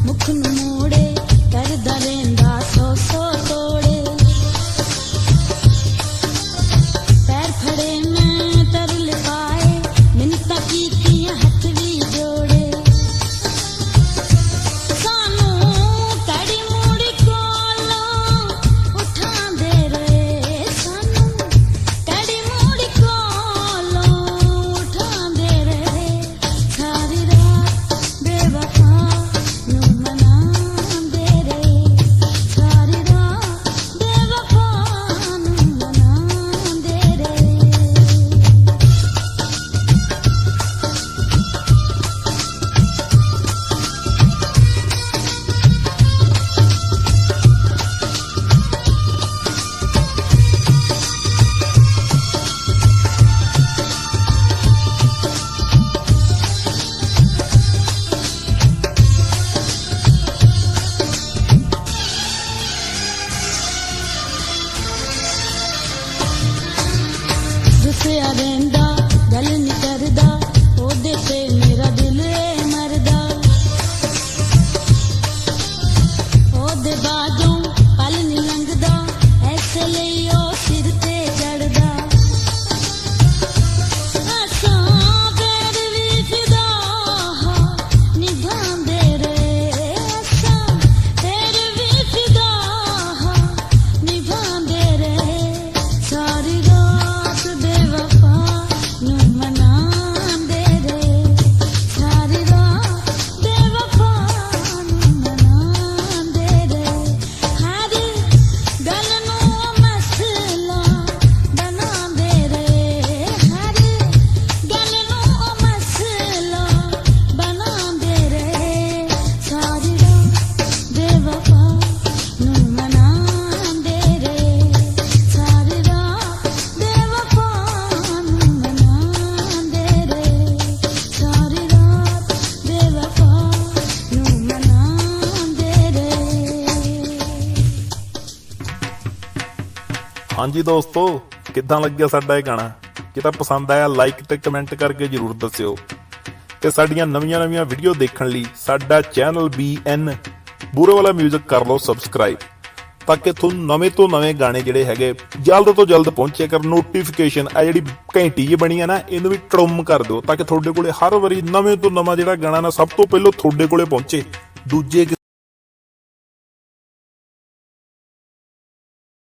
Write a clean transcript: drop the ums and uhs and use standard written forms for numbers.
मुख नूं मोड़े करदा रहिंदा सौ सौ तोड़े। पैर फड़े मैं तरल पाए मिन्नतां कीतियां हथ भी जोड़े। सानू कड़ी मुड़ी कोलों उठांदे रहे, सानू कड़ी मुड़ी कोलों उठांदे रहे। सारी रात बेवफा नूं मनांदे रहे, सारी रात बेवफा नूं मनांदे रहे। रुसिया रहिंदा गल नहीं करदा, ओहदे ते मेरा दिल ऐ मरदा। ओहदे बाजों पल नहीं लंघदा, ऐसे लेई ओ सिर ते चढ़दा। असां फिर भी फिदा निभांदे रहे, असां फिर भी फिदा निभांदे रहे। सारी रात बेवफा नूं मनांदे रहे, सारी रात बेवफा नूं मनांदे रहे। हर गल नूं मसला बनांदे रहे, हर गल नूं मसला बनांदे रहे। सारी रात बेवफा नूं मनांदे रहे, सारी रात बेवफा नूं मनांदे रहे, सारी रात बेवफा नूं मनांदे रहे। ਹਾਂਜੀ ਦੋਸਤੋ, ਕਿੱਦਾਂ ਲੱਗਿਆ ਸਾਡਾ ਇਹ ਗਾਣਾ? ਜੇ ਤਾਂ ਪਸੰਦ ਆਇਆ ਲਾਈਕ ਤੇ ਕਮੈਂਟ ਕਰਕੇ ਜਰੂਰ ਦੱਸਿਓ। ਤੇ ਸਾਡੀਆਂ ਨਵੀਆਂ ਵੀਡੀਓ ਦੇਖਣ ਲਈ ਸਾਡਾ ਚੈਨਲ BN ਬੂਰੇ ਵਾਲਾ ਮਿਊਜ਼ਿਕ ਕਰ ਲਓ ਸਬਸਕ੍ਰਾਈਬ, ਤਾਂ ਕਿ ਤੁਹਾਨੂੰ ਨਵੇਂ ਤੋਂ ਨਵੇਂ ਗਾਣੇ ਜਿਹੜੇ ਹੈਗੇ ਜਲਦ ਤੋਂ ਜਲਦ ਪਹੁੰਚੇ ਕਰ। ਨੋਟੀਫਿਕੇਸ਼ਨ ਆ ਜਿਹੜੀ ਘੰਟੀ ਜਿਹੀ ਬਣੀ ਆ ਨਾ, ਇਹਨੂੰ ਵੀ ਟਰਮ ਕਰ ਦਿਓ, ਤਾਂ ਕਿ ਤੁਹਾਡੇ ਕੋਲੇ ਹਰ ਵਾਰੀ ਨਵੇਂ ਤੋਂ ਨਵਾਂ ਜਿਹੜਾ ਗਾਣਾ ਨਾ ਸਭ ਤੋਂ ਪਹਿਲਾਂ ਤੁਹਾਡੇ ਕੋਲੇ ਪਹੁੰਚੇ, ਦੂਜੇ